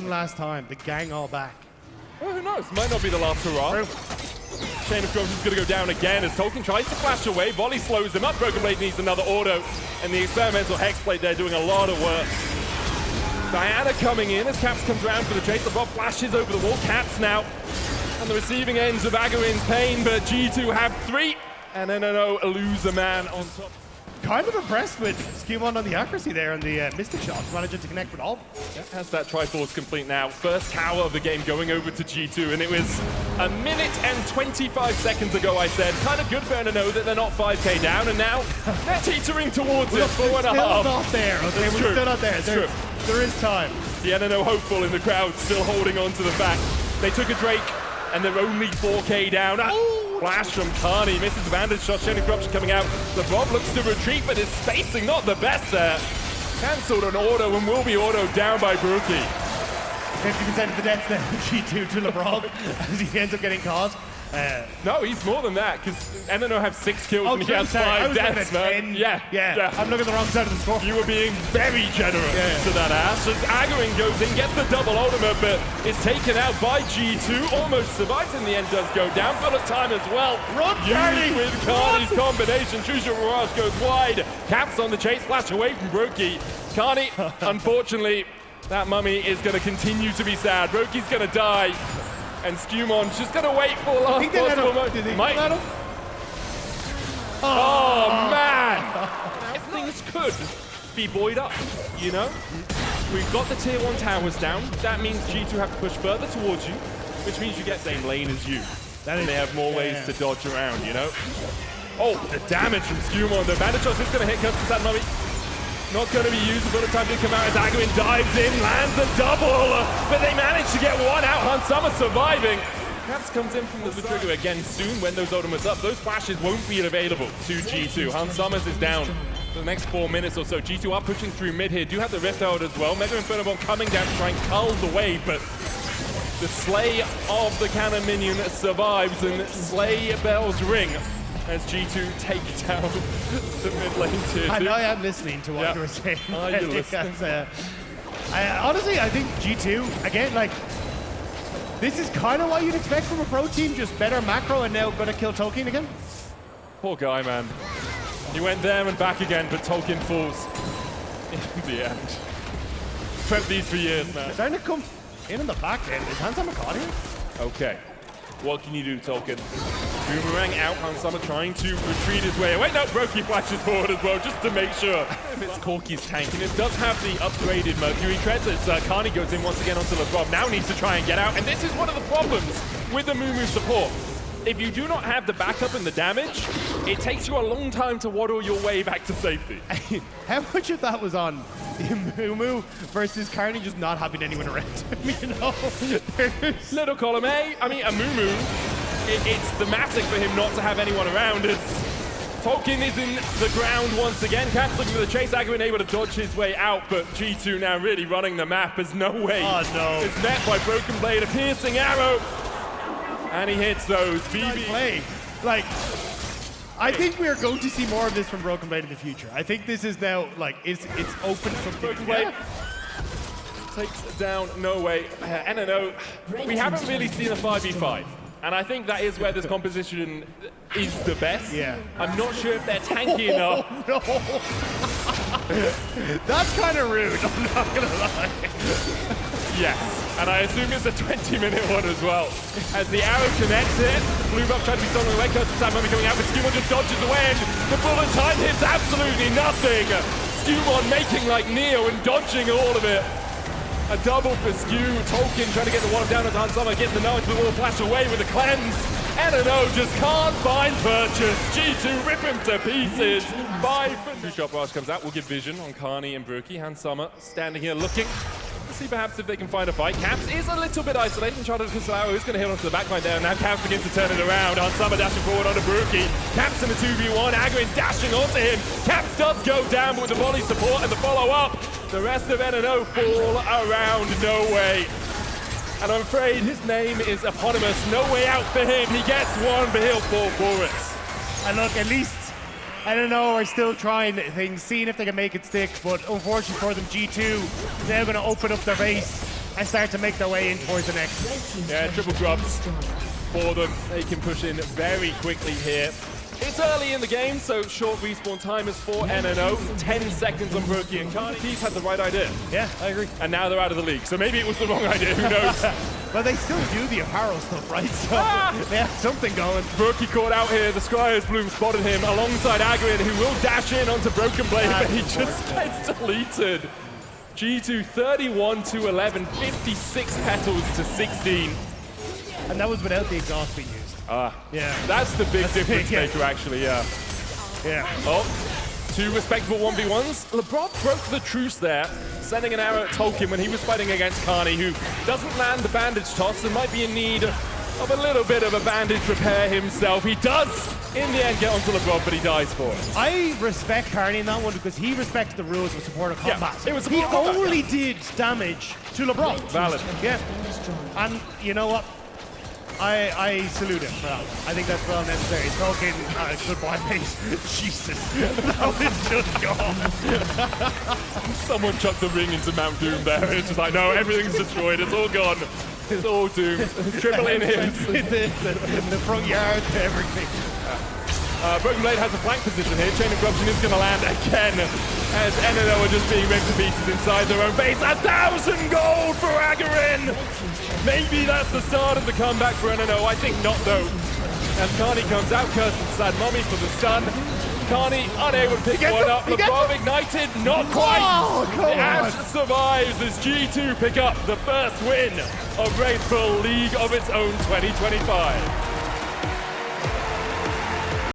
one last time. The gang all back. Well, who knows? Might not be the last hurrah. Chain of Corruption is going to go down again as Tolkien tries to flash away. Volley slows him up. Broken Blade needs another auto. And the experimental Hexblade there doing a lot of work. Diana coming in as Caps comes around for the chase. The Rob flashes over the wall. Caps now on the receiving ends of Agawin's pain, but G2 have 3. And NNO lose a man on top. Kind of impressed with Skimon on the accuracy there and the Mystic shots, managing to connect with all. Yeah, has that Triforce complete now. First tower of the game going over to G2, and it was a minute and 25 seconds ago I said, kind of good for NNO that they're not 5k down, and now they're teetering towards it. 4.5. Still not there, okay? We're still not there. There is time. The NNO hopeful in the crowd still holding on to the fact. They took a Drake, and they're only 4k down. Flash from Carney, misses the bandage shot, Chain of Corruption coming out. The Rob looks to retreat, but his spacing not the best there. Cancelled an auto and will be autoed down by Brookie. 50% of the deaths there, G2 to LeBron as he ends up getting caught. No, he's more than that, because NNO have 6 kills and he has 5 deaths, man. Yeah. I'm looking at the wrong side of the score. You were being very generous to that ass. As Agawin goes in, gets the double ultimate, but is taken out by G2. Almost survives in the end, does go down. Full of time as well. Run, Carney! With Carney's combination. Choose Your Mirage goes wide. Caps on the chase, flash away from Brokey. Carney, unfortunately, that mummy is going to continue to be sad. Brokey's going to die. And Skumon's just going to wait for the last possible moment. Oh, man! Things could be buoyed up, you know? We've got the tier 1 towers down. That means G2 have to push further towards you, which means you get same lane as you. And they have more ways to dodge around, you know? Oh, the damage from Skumon. The bandage shot is going to hit Custom Mummy. Not going to be used, but the time to come out as Agawin dives in, lands a double, but they manage to get one out. Hans Summer surviving. Caps comes in from the trigger again soon when those ultimates up. Those flashes won't be available to G2. Hans Summers is down for the next 4 minutes or so. G2 are pushing through mid here. Do have the Rift out as well. Mega Inferno Bomb coming down to try and cull the wave, but the slay of the cannon minion survives, and Slay Bells ring as G2 take down the mid lane tier 2. I know I am listening to what you were saying. Are you listening? Honestly, I think G2, again, like, this is kind of what you'd expect from a pro team, just better macro and now gonna kill Tolkien again. Poor guy, man. He went there and back again, but Tolkien falls in the end. Prepped these for years, man. Starting to come in on the back end. Is Hans Summer caught here? Okay. What can you do, Tolkien? Boomerang out, Hans Summer trying to retreat his way away. No, Brokey flashes forward as well, just to make sure. If it's Corky's tank, and it does have the upgraded Mercury treads as Carney goes in once again onto LeBron. Now needs to try and get out, and this is one of the problems with the Moo support. If you do not have the backup and the damage, it takes you a long time to waddle your way back to safety. How much of that was on Moo versus Carney just not having anyone around him, you know? Little column A, I mean, a Moo, it's thematic for him not to have anyone around as Tolkien is in the ground once again. Caps looking for the chase, Agawin able to dodge his way out, but G2 now really running the map. There's no way. Oh, no. It's met by Broken Blade, a piercing arrow. And he hits those. BB. Play. Like, I think we are going to see more of this from Broken Blade in the future. I think this is now, like, it's open something. Broken Blade takes down No Way. NNO, we haven't really seen a 5v5. And I think that is where this composition is the best. Yeah. I'm not sure if they're tanky enough. No. That's kind of rude, I'm not gonna lie. Yes, and I assume it's a 20-minute one as well. As the arrow connects it, Blue Buff trying to be stolen away, Curse of Mummy coming out, but Skewmon just dodges away, and the bullet time hits absolutely nothing. Skewmon making like Neo and dodging all of it. A double for Skew. Tolkien trying to get the one down as Hans Summer gets the nine to the wall, flash away with a cleanse. NNO just can't find purchase. G2 rip him to pieces. 2-shot barrage comes out. We'll give vision on Carney and Brookie. Hans Summer standing here looking. See perhaps if they can find a fight. Caps is a little bit isolated, and Charlotte Kusalao is going to hit onto the backline there, and now Caps begins to turn it around. Hans Summer dashing forward onto Brookie. Caps in the 2v1, Agawin dashing onto him. Caps does go down, but with the volley support and the follow-up, the rest of NNO fall around No Way. And I'm afraid his name is eponymous. No way out for him. He gets one, but he'll fall for it. And look, at least NNO are still trying things, seeing if they can make it stick, but unfortunately for them, G2 is now going to open up their base. and start to make their way in towards the next. Yeah, triple grubs for them. They can push in very quickly here. It's early in the game, so short respawn time is for NNO. 10 seconds on Brokey and Carney. He's had the right idea. Yeah, I agree. And now they're out of the league, so maybe it was the wrong idea, who knows? But they still do the apparel stuff, right? So they have something going. Brokey caught out here. The Skyers Bloom spotted him alongside Agrin, who will dash in onto Broken Blade, but he just gets deleted. G2 31 to 11, 56 petals to 16. And that was without the exhaust being used. Yeah. That's the big difference big, maker, actually, yeah. Yeah. Oh, two respectable 1v1s. LeBron broke the truce there, sending an arrow at Tolkien when he was fighting against Carney, who doesn't land the bandage toss and might be in need of a little bit of a bandage repair himself. He does, in the end, get onto LeBron, but he dies for it. I respect Carney in that one because he respects the rules of supportive combat. Yeah, it was he supportive combat, only did damage to LeBron. Valid. Yeah. And you know what? I salute him for that. I think that's well necessary. Talking goodbye, mate. Jesus, that was just gone. Someone chucked the ring into Mount Doom there. It's just like, no, everything's destroyed. It's all gone. It's all doomed. Triple in him. the front yard, everything. Broken Blade has a flank position here. Chain of Corruption is going to land again as NNO are just being ripped to pieces inside their own base. 1,000 gold for Agarin! Maybe that's the start of the comeback for NNO. I think not, though. As Carney comes out, Kirsten Sad Mummy for the stun. Carney unable to pick one up. LeBron ignited, not quite. Oh, the Ash survives as G2 pick up the first win of Red Bull League of its own 2025.